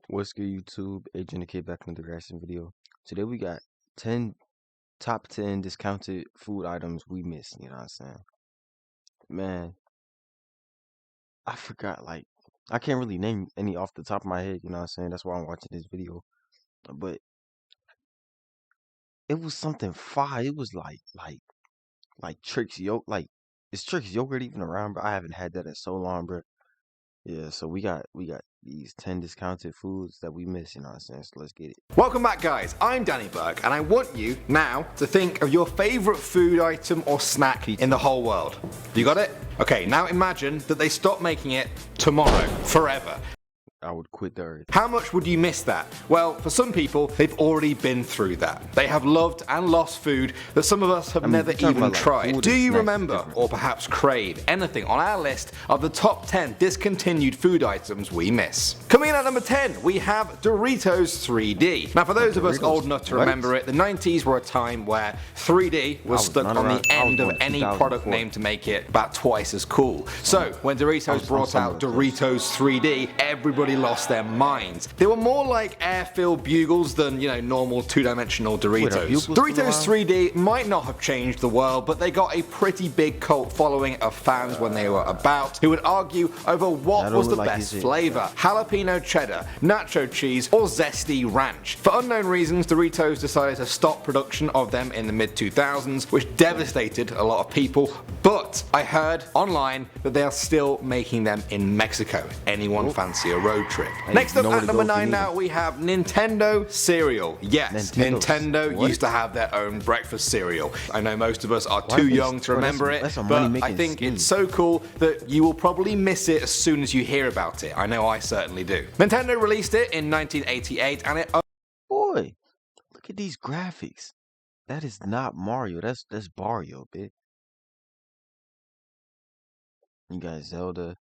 What's good, YouTube? Agent the Kid back in the reaction video. Today we got 10 top 10 discounted food items we missed. You know what I'm saying? Man, I forgot. I can't really name any off the top of my head. You know what I'm saying? That's why I'm watching this video. But it was something fire. It was like Trix yogurt. Is Trix yogurt even around, bro? I haven't had that in so long, bro. Yeah, so we got these 10 discounted foods that we miss, you know what I'm saying? So let's get it. Welcome back, guys. I'm Danny Burke, and I want you now to think of your favorite food item or snack in the whole world. You got it? Okay, now imagine that they stop making it tomorrow, forever. I would quit the earth. How much would you miss that? Well, for some people, they've already been through that. They have loved and lost food that some of us have never even tried. Do you remember, or perhaps crave, anything on our list of the top 10 discontinued food items we miss? Coming in at number 10, we have Doritos 3D. Now, for those of us old enough to remember it, the 90s were a time where 3D was stuck on the end of any product name to make it about twice as cool. So, when Doritos brought out Doritos 3D, everybody lost their minds. They were more like air-filled bugles than, normal two-dimensional Doritos. Doritos 3D might not have changed the world, but they got a pretty big cult following of fans when they were about, who would argue over what was the best flavor: jalapeno cheddar, nacho cheese, or zesty ranch. For unknown reasons, Doritos decided to stop production of them in the mid-2000s, which devastated a lot of people, but I heard online that they are still making them in Mexico. Anyone fancy a road trip? Next up at number 9 now, we have Nintendo cereal. Yes, Nintendo used to have their own breakfast cereal. I know most of us are too young to remember it, but I think it's so cool that you will probably miss it as soon as you hear about it. I know I certainly do. Nintendo released it in 1988 and it... Boy, look at these graphics. That is not Mario, that's Mario, bitch. You got Zelda.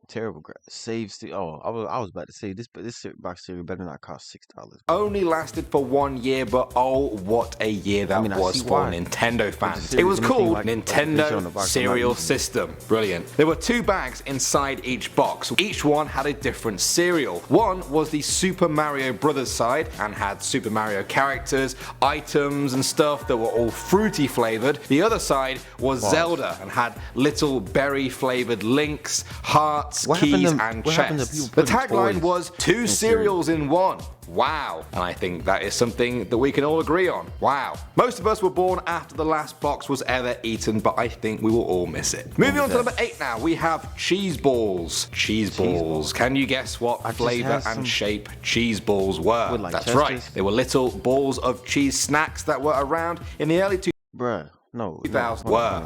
Terrible save. Oh, I was about to say this box cereal better not cost $6. Only lasted for 1 year, but oh, what a year that was for Nintendo fans. It was called Nintendo Cereal System. Brilliant. There were 2 bags inside each box. Each one had a different cereal. One was the Super Mario Brothers side and had Super Mario characters, items and stuff that were all fruity flavored. The other side was Zelda and had little berry flavored links, hearts, keys and chests. The tagline was 2 cereals in 1. Wow. And I think that is something that we can all agree on. Wow. Most of us were born after the last box was ever eaten, but I think we will all miss it. Moving on to number 8 now, we have cheese balls. Cheese balls. Can you guess what flavor and shape cheese balls were? That's right. They were little balls of cheese snacks that were around in the early 2000s.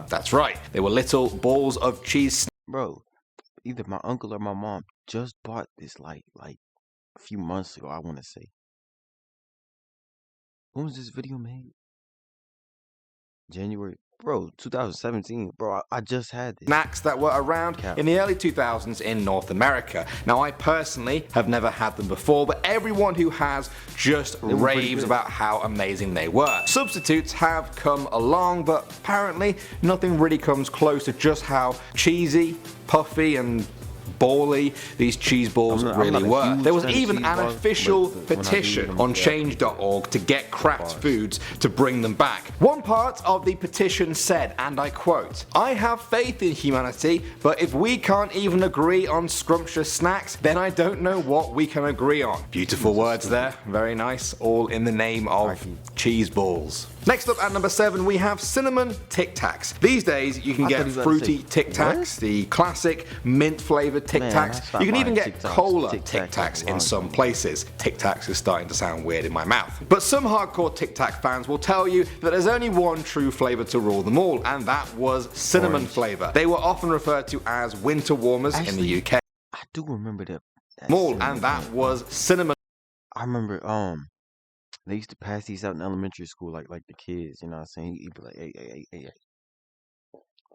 That's right. They were little balls of cheese. Bro, either my uncle or my mom just bought this like a few months ago, I want to say. When was this video made? January, bro, 2017. Bro, I just had this. Snacks that were around in the early 2000s in North America. Now, I personally have never had them before, but everyone who has just raves about how amazing they were. Substitutes have come along, but apparently nothing really comes close to just how cheesy, puffy, and bally these cheese balls really were. There was even an official petition on change.org to get Kraft Foods to bring them back. One part of the petition said, and I quote, "I have faith in humanity, but if we can't even agree on scrumptious snacks, then I don't know what we can agree on." Beautiful words there, very nice, all in the name of cheese balls. Next up at number 7, we have cinnamon Tic Tacs. These days you can get fruity Tic Tacs, the classic mint flavored Tic Tacs. You can even get cola Tic Tacs in some places. Tic Tacs is starting to sound weird in my mouth. But some hardcore Tic Tac fans will tell you that there's only one true flavor to rule them all, and that was cinnamon flavor. They were often referred to as winter warmers in the UK. I do remember that. And that was cinnamon. I remember they used to pass these out in elementary school, like the kids, you know what I'm saying? You'd be like, hey. You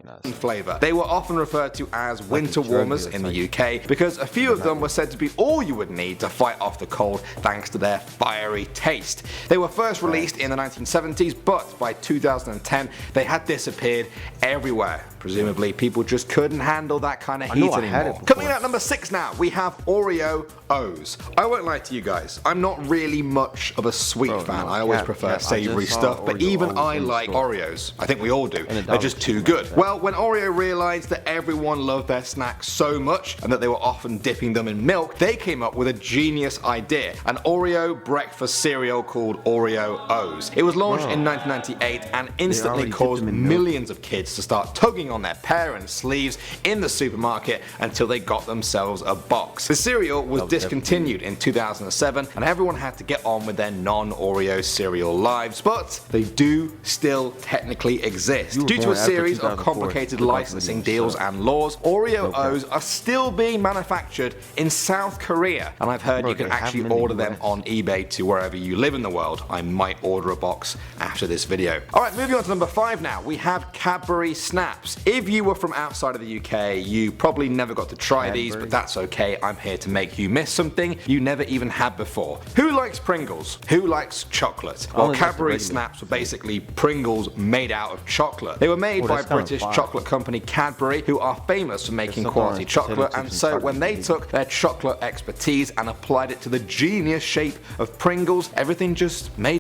know, flavor. They were often referred to as winter warmers in the UK because a few of them were said to be all you would need to fight off the cold thanks to their fiery taste. They were first released in the 1970s, but by 2010 they had disappeared everywhere. Presumably, people just couldn't handle that kind of heat anymore. Coming in at number 6 now, we have Oreo O's. I won't lie to you guys, I'm not really much of a sweet fan. I always prefer savory stuff, but even I like Oreos. I think we all do. They're just too good. Well, when Oreo realized that everyone loved their snacks so much and that they were often dipping them in milk, they came up with a genius idea, an Oreo breakfast cereal called Oreo O's. It was launched in 1998 and instantly caused millions of kids to start tugging on their parents' sleeves in the supermarket until they got themselves a box. The cereal was discontinued in 2007 and everyone had to get on with their non-Oreo cereal lives, but they do still technically exist. Due to a series of complicated licensing deals and laws, Oreo O's are still being manufactured in South Korea, and I've heard you can actually order them on eBay to wherever you live in the world. I might order a box after this video. Alright, moving on to number 5 now, we have Cadbury Snaps. If you were from outside of the UK, you probably never got to try these, but that's okay. I'm here to make you miss something you never even had before. Who likes Pringles? Who likes chocolate? Well, Cadbury Snaps were basically Pringles made out of chocolate. They were made by British chocolate company Cadbury, who are famous for making quality chocolate, and so when they took their chocolate expertise and applied it to the genius shape of Pringles, everything just made.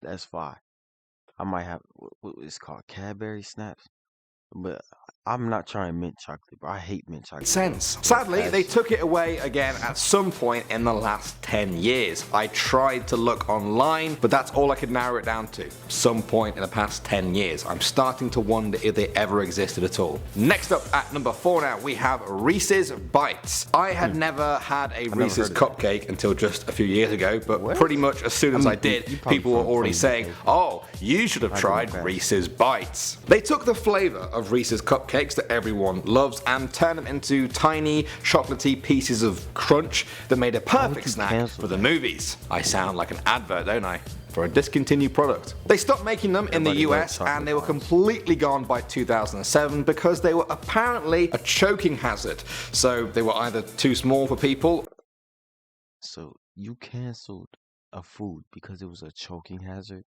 That's fine. I might have what it's called, Cadbury Snaps, but I'm not trying mint chocolate, bro. I hate mint chocolate. Sense. Sadly, they took it away again at some point in the last 10 years. I tried to look online, but that's all I could narrow it down to. Some point in the past 10 years. I'm starting to wonder if they ever existed at all. Next up at number 4 now, we have Reese's Bites. I had never had a Reese's cupcake until just a few years ago, but pretty much as soon as I did, people were already saying, oh, you should have tried Reese's Bites. They took the flavor of Reese's cupcakes that everyone loves and turned them into tiny chocolatey pieces of crunch that made a perfect snack for the movies. I sound like an advert, don't I? For a discontinued product. They stopped making them in the US and they were completely gone by 2007 because they were apparently a choking hazard. So they were either too small for people. So you canceled a food because it was a choking hazard?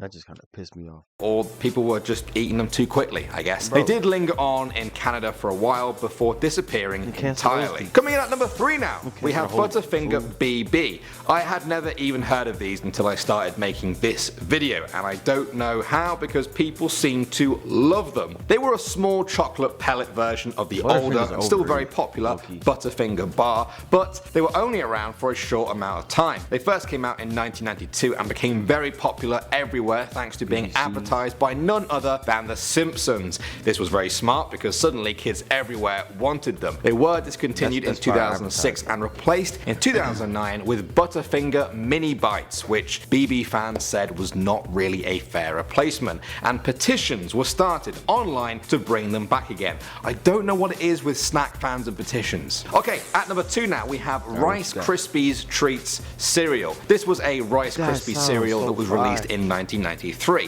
That just kind of pissed me off. Or people were just eating them too quickly, I guess. They did linger on in Canada for a while before disappearing entirely. Coming in at number 3 now, we have Butterfinger BB. I had never even heard of these until I started making this video, and I don't know how because people seem to love them. They were a small chocolate pellet version of the older, and still very popular Butterfinger bar, but they were only around for a short amount of time. They first came out in 1992 and became very popular everywhere thanks to being advertised by none other than The Simpsons. This was very smart because suddenly kids everywhere wanted them. They were discontinued in 2006 and replaced in 2009 with Butterfinger Mini Bites, which BB fans said was not really a fair replacement, and petitions were started online to bring them back again. I don't know what it is with snack fans and petitions. Okay, at number 2 now we have Rice Krispies Treats cereal. This was a Rice Krispies cereal that was released in 1993.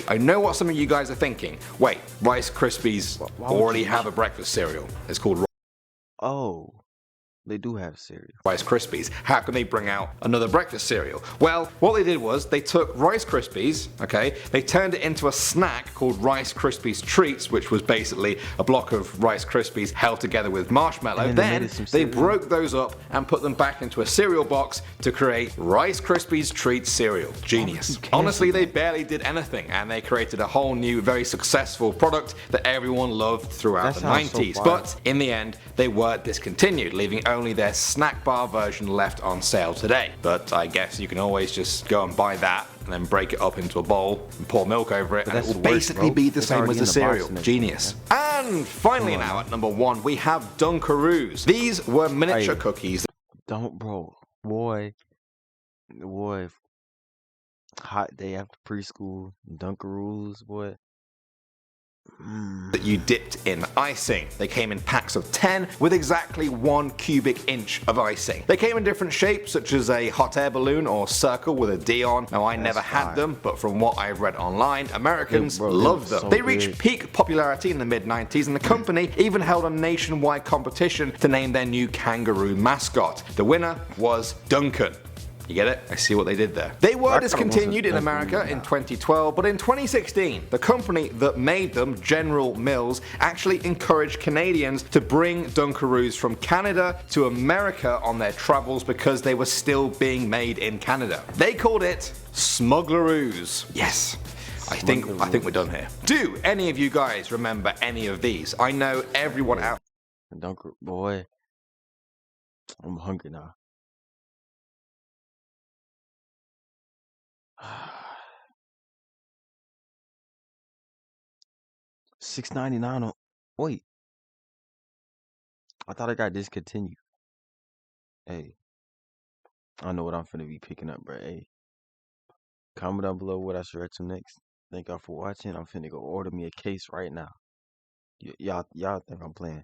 I know what some of you guys are thinking. Wait, Rice Krispies already have a breakfast cereal. It's called they do have cereal. Rice Krispies. How can they bring out another breakfast cereal? Well, what they did was they took Rice Krispies, okay, they turned it into a snack called Rice Krispies Treats, which was basically a block of Rice Krispies held together with marshmallow. Then they broke those up and put them back into a cereal box to create Rice Krispies Treats cereal. Genius. Honestly, they barely did anything and they created a whole new, very successful product that everyone loved throughout the 90s. But in the end, they were discontinued, leaving only their snack bar version left on sale today. But I guess you can always just go and buy that and then break it up into a bowl and pour milk over it, and it will basically be the same as the cereal. Genius. And finally now at number 1 we have Dunkaroos. These were miniature cookies. Boy, hot day after preschool, Dunkaroos, boy. that you dipped in icing. They came in packs of 10 with exactly 1 cubic inch of icing. They came in different shapes, such as a hot air balloon or circle with a D on. Now I never had them, but from what I've read online, Americans love them. They reached peak popularity in the mid-90s, and the company even held a nationwide competition to name their new kangaroo mascot. The winner was Duncan. You get it? I see what they did there. They were discontinued in America in 2012, but in 2016, the company that made them, General Mills, actually encouraged Canadians to bring Dunkaroos from Canada to America on their travels because they were still being made in Canada. They called it Smuggleroos. Yes. I think we're done here. Do any of you guys remember any of these? I know everyone out. Dunker, boy, I'm hungry now. $6.99 on. Wait, I thought I got discontinued. Hey, I don't know what I'm finna be picking up, bro. Hey, comment down below what I should read to next. Thank y'all for watching. I'm finna go order me a case right now. Y'all think I'm playing?